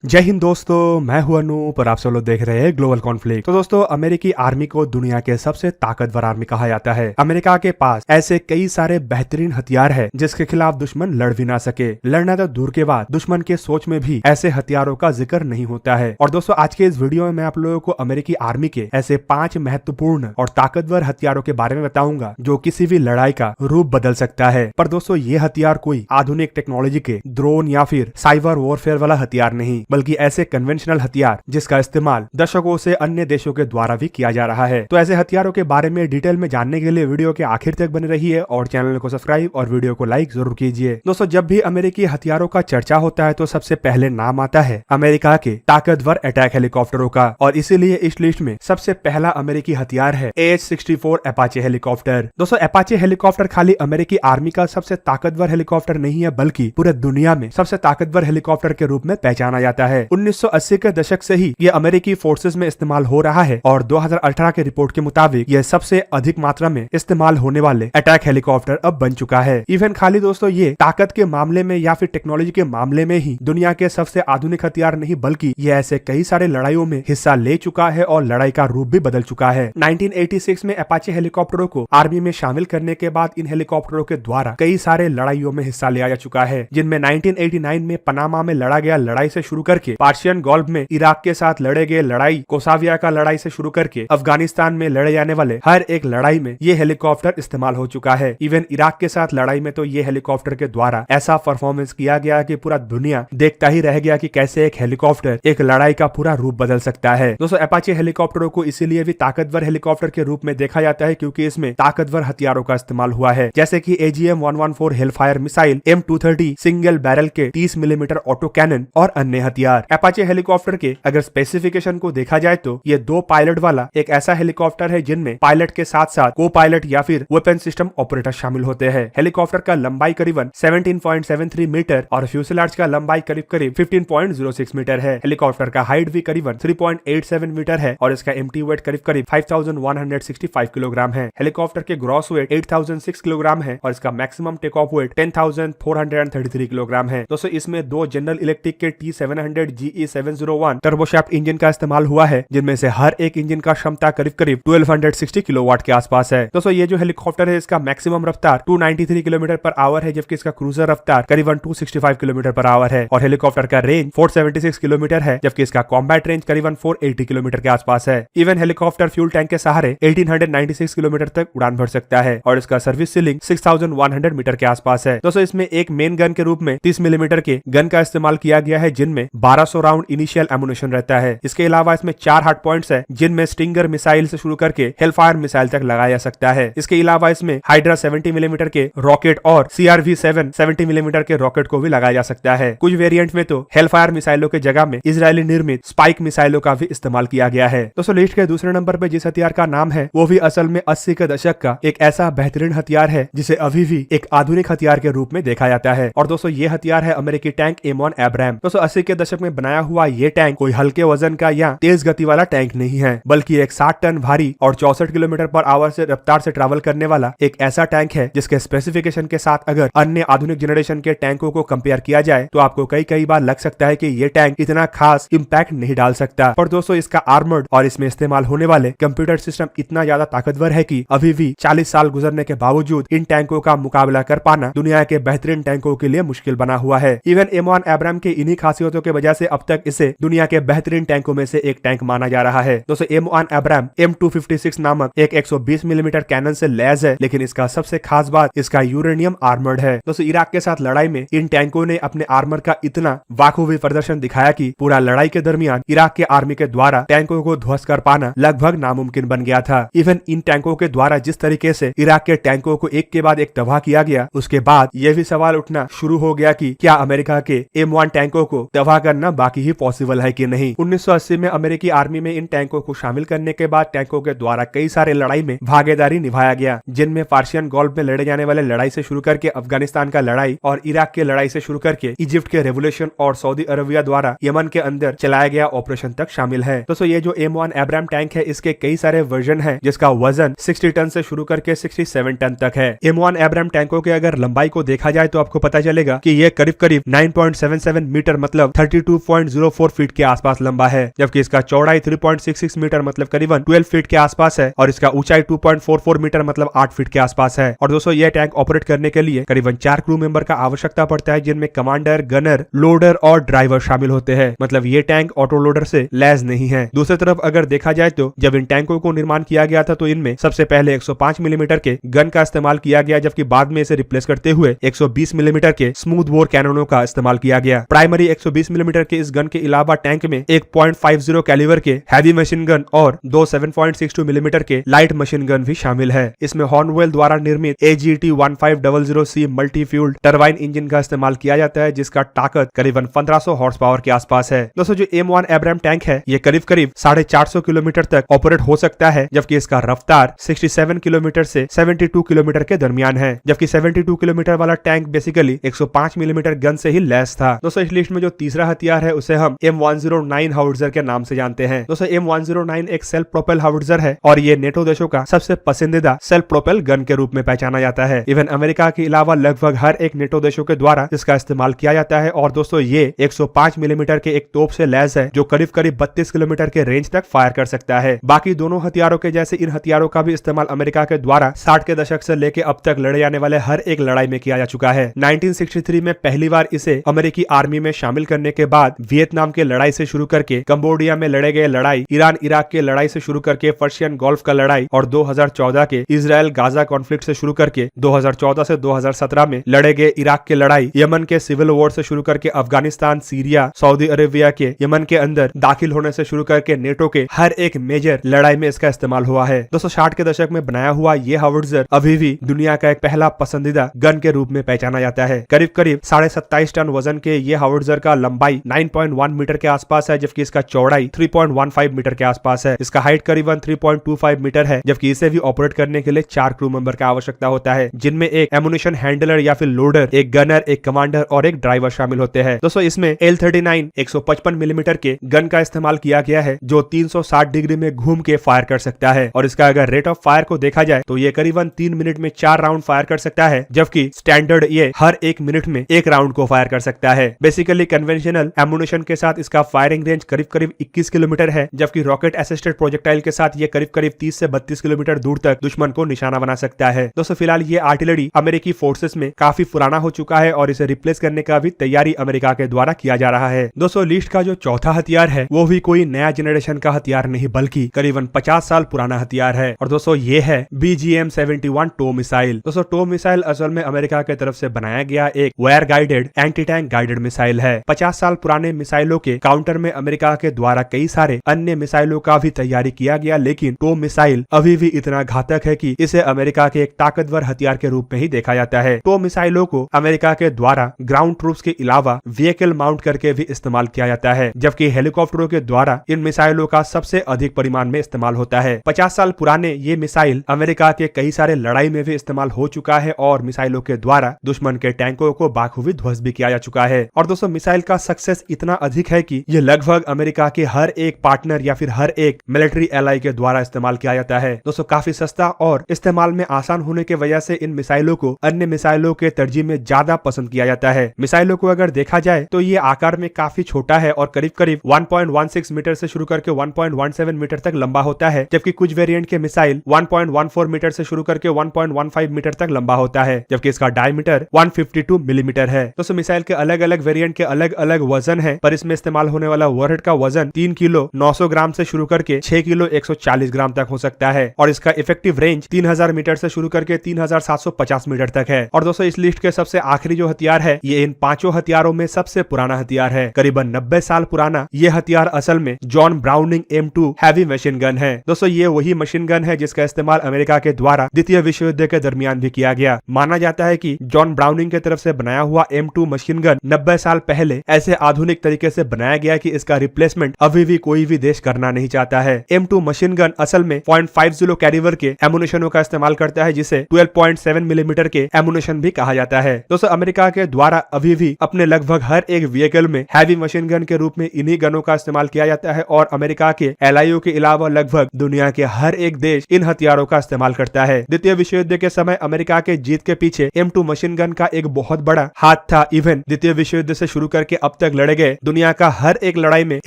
जय हिंद दोस्तों, मैं हूं अनूप और आप सब लोग देख रहे हैं ग्लोबल कॉन्फ्लिक्ट। तो दोस्तों, अमेरिकी आर्मी को दुनिया के सबसे ताकतवर आर्मी कहा जाता है। अमेरिका के पास ऐसे कई सारे बेहतरीन हथियार हैं जिसके खिलाफ दुश्मन लड़ भी ना सके। लड़ना तो दूर के बाद दुश्मन के सोच में भी ऐसे हथियारों का जिक्र नहीं होता है। और दोस्तों, आज के इस वीडियो में मैं आप लोगों को अमेरिकी आर्मी के ऐसे 5 महत्वपूर्ण और ताकतवर हथियारों के बारे में बताऊंगा जो किसी भी लड़ाई का रूप बदल सकता है। पर दोस्तों, ये हथियार कोई आधुनिक टेक्नोलॉजी के ड्रोन या फिर साइबर वॉरफेयर वाला हथियार नहीं, बल्कि ऐसे कन्वेंशनल हथियार जिसका इस्तेमाल दशकों से अन्य देशों के द्वारा भी किया जा रहा है। तो ऐसे हथियारों के बारे में डिटेल में जानने के लिए वीडियो के आखिर तक बने रहिए और चैनल को सब्सक्राइब और वीडियो को लाइक जरूर कीजिए। दोस्तों, जब भी अमेरिकी हथियारों का चर्चा होता है तो सबसे पहले नाम आता है अमेरिका के ताकतवर अटैक हेलीकॉप्टरों का, और इसीलिए इस लिस्ट में सबसे पहला अमेरिकी हथियार है AH-64 अपाचे हेलीकॉप्टर। दोस्तों, अपाचे हेलीकॉप्टर खाली अमेरिकी आर्मी का सबसे ताकतवर हेलीकॉप्टर नहीं है, बल्कि पूरे दुनिया में सबसे ताकतवर हेलीकॉप्टर के रूप में पहचाना जाता है। 1980 के दशक से ही ये अमेरिकी फोर्सेस में इस्तेमाल हो रहा है और 2018 के रिपोर्ट के मुताबिक ये सबसे अधिक मात्रा में इस्तेमाल होने वाले अटैक हेलीकॉप्टर अब बन चुका है। इवन खाली दोस्तों, ये ताकत के मामले में या फिर टेक्नोलॉजी के मामले में ही दुनिया के सबसे आधुनिक हथियार नहीं, बल्कि ये ऐसे कई सारे लड़ाइयों में हिस्सा ले चुका है और लड़ाई का रूप भी बदल चुका है। 1986 में अपाचे हेलीकॉप्टरों को आर्मी में शामिल करने के बाद इन हेलीकॉप्टरों के द्वारा कई सारे लड़ाइयों में हिस्सा लिया जा चुका है, जिनमें 1989 में पनामा में लड़ा गया लड़ाई से शुरू करके पर्शियन गल्फ में इराक के साथ लड़े गए लड़ाई, कोसाविया का लड़ाई से शुरू करके अफगानिस्तान में लड़े जाने वाले हर एक लड़ाई में ये हेलीकॉप्टर इस्तेमाल हो चुका है। इवन इराक के साथ लड़ाई में तो ये हेलीकॉप्टर के द्वारा ऐसा परफॉर्मेंस किया गया कि पूरा दुनिया देखता ही रह गया कि कैसे एक हेलीकॉप्टर एक लड़ाई का पूरा रूप बदल सकता है। दोस्तों, अपाचे हेलीकॉप्टरों को इसीलिए भी ताकतवर हेलीकॉप्टर के रूप में देखा जाता है क्योंकि इसमें ताकतवर हथियारों का इस्तेमाल हुआ है, जैसे कि AGM-114 Hellfire missile, M230 single barrel के 30 मिलीमीटर ऑटो कैनन और अन्य हथियार। अपाचे हेलीकॉप्टर के अगर स्पेसिफिकेशन को देखा जाए तो ये 2 पायलट वाला एक ऐसा हेलीकॉप्टर है जिनमें पायलट के साथ साथ को पायलट या फिर वेपन सिस्टम ऑपरेटर शामिल होते हैं। हेलीकॉप्टर का लंबाई करीबन 17.73 मीटर और फ्यूसलाज का लंबाई करीब 15.06 मीटर है। हेलीकॉप्टर का हाइट भी करीबन 3.87 मीटर है और इसका एम्प्टी वेट करीब 5165 किलोग्राम है। हेलीकॉप्टर के ग्रॉस वेट 8006 किलोग्राम है और इसका maximum take off weight 10,433 kilogram है। दोस्तों, इसमें 2 जनरल इलेक्ट्रिक के T700 GE701 टर्बोशाफ्ट इंजन का इस्तेमाल हुआ है, जिनमें से हर एक इंजन का क्षमता करीब 1260 किलोवाट के आसपास है। दोस्तों, ये जो हेलीकॉप्टर है इसका मैक्सिमम रफ्तार 293 किलोमीटर पर आवर है, जबकि इसका क्रूजर रफ्तार करीबन 265 किलोमीटर पर आवर है। और हेलीकॉप्टर का रेंज 476 किलोमीटर है, जबकि इसका कॉम्बैट रेंज करीबन 480 किलोमीटर के आसपास है। इवन हेलीकॉप्टर फ्यूल टैंक के सहारे 1896 किलोमीटर तक उड़ान भर सकता है और इसका सर्विस सीलिंग 6100 मीटर के आसपास है। दोस्तों, इसमें एक मेन गन के रूप में 30 मिलीमीटर के गन का इस्तेमाल किया गया है, जिनमें 1200 राउंड इनिशियल एमुनेशन रहता है। इसके अलावा इसमें 4 हार्ड पॉइंट्स है, जिनमें स्टिंगर मिसाइल से शुरू करके हेलफायर मिसाइल तक लगाया जा सकता है। इसके अलावा इसमें हाइड्रा 70 मिलीमीटर के रॉकेट और CRV-7 70 मिलीमीटर के रॉकेट को भी लगाया जा सकता है। कुछ वेरिएंट में तो हेलफायर मिसाइलों के जगह में इजरायली निर्मित स्पाइक मिसाइलों का भी इस्तेमाल किया गया है। दोस्तों, लिस्ट के दूसरे नंबर पे जिस हथियार का नाम है वो भी असल में 80 के दशक का एक ऐसा बेहतरीन हथियार है जिसे अभी भी एक आधुनिक हथियार के रूप में देखा जाता है। और दोस्तों, ये हथियार है अमेरिकी टैंक M1 एब्राम। दोस्तों, 80 के दशक में बनाया हुआ ये टैंक कोई हल्के वजन का या तेज गति वाला टैंक नहीं है, बल्कि एक 60 टन भारी और 64 किलोमीटर पर आवर से रफ्तार से ट्रैवल करने वाला एक ऐसा टैंक है जिसके स्पेसिफिकेशन के साथ अगर अन्य आधुनिक जनरेशन के टैंकों को कंपेयर किया जाए तो आपको कई बार लग सकता है कि ये टैंक इतना खास इंपैक्ट नहीं डाल सकता। पर दोस्तों, इसका आर्मर्ड और इसमें इस्तेमाल होने वाले कंप्यूटर सिस्टम इतना ज्यादा ताकतवर है कि अभी भी 40 साल गुजरने के बावजूद इन टैंकों का मुकाबला कर पाना दुनिया के बेहतरीन टैंकों के लिए मुश्किल बना हुआ है। इवन M1 एब्राम के इन्हीं खासियतों की वजह से अब तक इसे दुनिया के बेहतरीन टैंकों में से एक टैंक माना जा रहा है। दोस्तों, M1 एब्राम M256 नामक एक 120 मिलीमीटर कैनन से लैस है, लेकिन इसका सबसे खास बात इसका यूरेनियम आर्मर्ड है। दोस्तों, इराक के साथ लड़ाई में इन टैंकों ने अपने आर्मर का इतना बाखूबी प्रदर्शन दिखाया कि पूरा लड़ाई के दरमियान इराक के आर्मी के द्वारा टैंकों को ध्वस्त कर पाना लगभग नामुमकिन बन गया था। इवन इन टैंकों के द्वारा जिस तरीके से इराक के टैंकों को एक के बाद एक तबाह किया गया, उसके बाद यह भी सवाल उठना शुरू हो गया कि क्या अमेरिका के M1 टैंकों को तबाह करना बाकी ही पॉसिबल है कि नहीं। 1980 में अमेरिकी आर्मी में इन टैंकों को शामिल करने के बाद टैंकों के द्वारा कई सारे लड़ाई में भागीदारी निभाया गया, जिनमें पर्शियन गल्फ में लड़े जाने वाले लड़ाई से शुरू करके अफगानिस्तान का लड़ाई और इराक के लड़ाई से शुरू करके इजिप्ट के रेवोल्यूशन और सऊदी अरबिया द्वारा यमन के अंदर चलाया गया ऑपरेशन तक शामिल है। दोस्तों, ये जो M1 एब्राम टैंक है इसके कई सारे वर्जन है, जिसका वजन 60 टन से शुरू करके 67 टन तक है। M1 एब्राम टैंकों के अगर लंबाई को देखा जाए तो आपको पता चलेगा कि ये करीब 9.77 मीटर मतलब 32.04 फीट के आसपास लंबा है, जबकि इसका चौड़ाई 3.66 मीटर मतलब करीबन 12 फीट के आसपास है और इसका ऊंचाई 2.44 मीटर मतलब 8 फीट के आसपास है। और दोस्तों यह टैंक ऑपरेट करने के लिए करीबन 4 क्रू मेंबर का आवश्यकता पड़ता है, जिनमें कमांडर, गनर, लोडर और ड्राइवर शामिल होते हैं। मतलब ये टैंक ऑटो लोडर से लैस नहीं है। दूसरी तरफ अगर देखा जाए तो जब इन टैंकों को निर्माण किया गया था तो इनमें सबसे पहले 105 मिलीमीटर के गन का इस्तेमाल किया गया, जबकि बाद में इसे रिप्लेस करते हुए 120 मिलीमीटर के स्मूथ बोर कैननों का इस्तेमाल किया गया। प्राइमरी 120 मिलीमीटर के इस गन के अलावा टैंक में एक 0.50 कैलिबर के हैवी मशीन गन और दो 7.62 मिलीमीटर के लाइट मशीन गन भी शामिल है। इसमें हॉर्नवेल द्वारा निर्मित AGT 1500C multi fuelled turbine engine का इस्तेमाल किया जाता है, जिसका ताकत करीबन 1500 हॉर्स पावर के आसपास है। दोस्तों जो M1 एब्राम टैंक है ये करीब 450 किलोमीटर तक ऑपरेट हो सकता है, जबकि इसका रफ्तार 67 किलोमीटर से 72 किलोमीटर के दरमियान है। जबकि 72 किलोमीटर वाला टैंक बेसिकली 105 मिलीमीटर गन से ही लैस था। दोस्तों इस लिस्ट में जो तीसरा हथियार है उसे हम M109 हाउट्जर के नाम से जानते हैं। दोस्तों M109 एक सेल्फ प्रोपेल हाउट्जर है और ये नेटो देशों का सबसे पसंदीदा सेल्फ प्रोपेल गन के रूप में पहचाना जाता है। इवन अमेरिका के अलावा लगभग हर एक नेटो देशों के द्वारा इसका इस्तेमाल किया जाता है। और दोस्तों ये 105 मिलीमीटर के एक तोप से लैस है जो करीब 32 किलोमीटर के रेंज तक फायर कर सकता है। बाकी दोनों हथियारों के जैसे इन हथियारों का भी इस्तेमाल अमेरिका के द्वारा 60 के दशक से लेकर अब तक लड़े जाने वाले हर एक लड़ाई में किया जा चुका है। 1963 में पहली बार इसे अमेरिकी आर्मी में शामिल करने के बाद वियतनाम के लड़ाई से शुरू करके कंबोडिया में लड़े गए लड़ाई, ईरान इराक के लड़ाई से शुरू करके पर्शियन गोल्फ का लड़ाई और 2014 के इजराइल गाजा कॉन्फ्लिक्ट से शुरू करके 2014 से 2017 में लड़े गए इराक के लड़ाई, यमन के सिविल वॉर से शुरू करके अफगानिस्तान, सीरिया, सऊदी अरेबिया के यमन के अंदर दाखिल होने से शुरू करके नेटो के हर एक मेजर लड़ाई में इसका इस्तेमाल हुआ है। 260 के दशक में बनाया हुआ ये हाउट्जर अभी भी दुनिया का एक पहला पसंदीदा गन के रूप में पहचाना जाता है। करीब 27.5 टन वजन के ये हाउट्जर का लंबाई 9.1 मीटर के आसपास है, जबकि इसका चौड़ाई 3.15 मीटर के आसपास है। इसका हाइट करीबन 3.25 मीटर है, जबकि इसे भी ऑपरेट करने के लिए 4 क्रू मेंबर का आवश्यकता होता है, जिनमें एक एमुनिशन हैंडलर या फिर लोडर, एक गनर, एक कमांडर और एक ड्राइवर शामिल होते हैं। दोस्तों इसमें L39 155 मिलीमीटर के गन का इस्तेमाल किया गया है जो 360 डिग्री में घूम के फायर कर सकता है। और इसका अगर रेट ऑफ फायर को देखा जाए तो ये करीबन 3 मिनट में 4 राउंड फायर कर सकता है, जबकि स्टैंडर्ड ये हर 1 मिनट में 1 राउंड को फायर कर सकता है। बेसिकली कन्वेंशनल एमुनिशन के साथ इसका फायरिंग रेंज करीब 21 किलोमीटर है, जबकि रॉकेट असिस्टेड प्रोजेक्टाइल के साथ ये करीब 30 से 32 किलोमीटर दूर तक दुश्मन को निशाना बना सकता है। दोस्तों फिलहाल ये आर्टिलरी अमेरिकी फोर्सेस में काफी पुराना हो चुका है और इसे रिप्लेस करने का भी तैयारी अमेरिका के द्वारा किया जा रहा है। दोस्तों लिस्ट का जो चौथा हथियार है वो भी कोई नया जनरेशन का हथियार नहीं बल्कि करीबन 50 साल पुराना हथियार है और दोस्तों ये है BGM-71 टो मिसाइल। दोस्तों टो मिसाइल असल में अमेरिका की तरफ से बनाया गया एक wire guided anti tank guided missile है। 50 साल पुराने मिसाइलों के काउंटर में अमेरिका के द्वारा कई सारे अन्य मिसाइलों का भी तैयारी किया गया, लेकिन टो मिसाइल अभी भी इतना घातक है कि इसे अमेरिका के एक ताकतवर हथियार के रूप में ही देखा जाता है। टो मिसाइलों को अमेरिका के द्वारा ग्राउंड ट्रूप्स के अलावा व्हीकल माउंट करके भी इस्तेमाल किया जाता है, जबकि हेलीकॉप्टरों के द्वारा इन मिसाइलों का सबसे अधिक परिमाण में इस्तेमाल होता है। 50 साल पुराने ये मिसाइल अमेरिका के कई सारे लड़ाई में भी इस्तेमाल हो चुका है और मिसाइलों के द्वारा दुश्मन के टैंकों को बाखूबी ध्वस्त भी किया जा चुका है। और दोस्तों मिसाइल का सक्सेस इतना अधिक है कि ये लगभग अमेरिका के हर एक पार्टनर या फिर हर एक मिलिट्री एलाई के द्वारा इस्तेमाल किया जाता है। दोस्तों काफी सस्ता और इस्तेमाल में आसान होने की वजह से इन मिसाइलों को अन्य मिसाइलों के तरजीह में ज्यादा पसंद किया जाता है। मिसाइलों को अगर देखा जाए तो ये आकार में काफी छोटा है और करीब 1.16 मीटर से शुरू करके 1.17 मीटर तक लंबा होता है, जबकि कुछ वेरिएंट के मिसाइल 1.14 मीटर से शुरू करके 1.15 मीटर तक लंबा होता है, जबकि इसका डायमीटर 152 मिलीमीटर है। दोस्तों मिसाइल के अलग अलग वेरिएंट के अलग अलग वजन है, पर इसमें इस्तेमाल होने वाला वॉरहेड का वजन 3 किलो 900 ग्राम से शुरू करके 6 किलो 140 ग्राम तक हो सकता है और इसका इफेक्टिव रेंज 3000 मीटर से शुरू करके 3750 मीटर तक है। और दोस्तों इस लिस्ट के सबसे आखिरी जो हथियार है ये इन पांचों हथियारों में सबसे पुराना हथियार है। करीबन 90 साल पुराना ये हथियार असल में John browning M2 heavy machine gun है। दोस्तों ये वही मशीन गन है जिसका इस्तेमाल अमेरिका के द्वारा द्वितीय विश्व युद्ध के दरमियान भी किया गया। माना जाता है कि जॉन ब्राउनिंग की तरफ से बनाया हुआ M2 मशीन गन 90 साल पहले ऐसे आधुनिक तरीके से बनाया गया कि इसका रिप्लेसमेंट अभी भी कोई भी देश करना नहीं चाहता है। M2 मशीन गन असल में 0.50 कैलिबर के एमुनिशनों का इस्तेमाल करता है, जिसे 12.7 मिलीमीटर के एमुनिशन भी कहा जाता है। दोस्तों अमेरिका के द्वारा अभी भी अपने लगभग हर एक व्हीकल में हैवी मशीन गन के रूप में इन्हीं गनों का इस्तेमाल किया जाता है और अमेरिका के एलाइयों के अलावा लगभग दुनिया के हर एक देश इन हथियारों का इस्तेमाल करता है। द्वितीय विश्व युद्ध के समय अमेरिका के जीत के पीछे M2 मशीन गन का एक बहुत बड़ा हाथ था। इवन द्वितीय विश्व युद्ध से शुरू करके अब तक लड़े गए दुनिया का हर एक लड़ाई में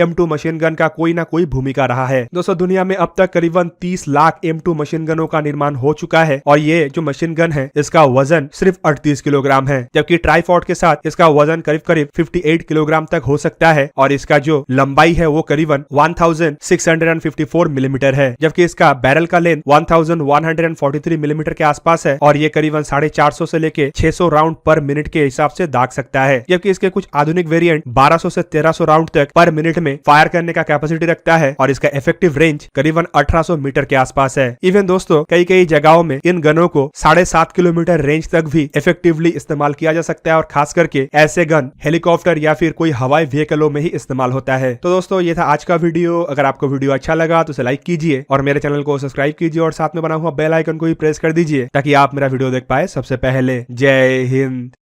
M2 मशीन गन का कोई ना कोई भूमिका रहा है। दोस्तों दुनिया में अब तक करीबन 30 लाख M2 मशीन गनों का निर्माण हो चुका है और ये जो मशीन गन है इसका वजन सिर्फ 38 किलोग्राम है, जबकि ट्राइफॉड के साथ इसका वजन करीब 58 किलोग्राम तक हो सकता है और इसका जो लंबाई है वो करीबन 1654 मिलीमीटर है, जबकि इसका बैरल का लेंथ 1143 मिलीमीटर के आसपास है और ये करीबन 450 से लेके 600 राउंड पर मिनट के हिसाब से दाग सकता है, जबकि इसके कुछ आधुनिक वेरिएंट 1200 से 1300 राउंड तक पर मिनट में फायर करने का कैपेसिटी रखता है और इसका इफेक्टिव रेंज करीबन 1800 मीटर के आसपास है। इवन दोस्तों कई जगहों में इन गनों को 7.5 किलोमीटर रेंज तक भी इफेक्टिवली इस्तेमाल किया जा सकता है और खास करके ऐसे गन हेलीकॉप्टर या फिर कोई हवाई व्हीकलों में ही इस्तेमाल होता है। तो दोस्तों ये था आज का वीडियो। अगर आपको वीडियो अच्छा लगा तो उसे लाइक कीजिए और मेरे चैनल को सब्सक्राइब कीजिए और साथ में बना हुआ बेल आइकन को भी प्रेस कर दीजिए ताकि आप मेरा वीडियो देख पाए सबसे पहले। जय हिंद।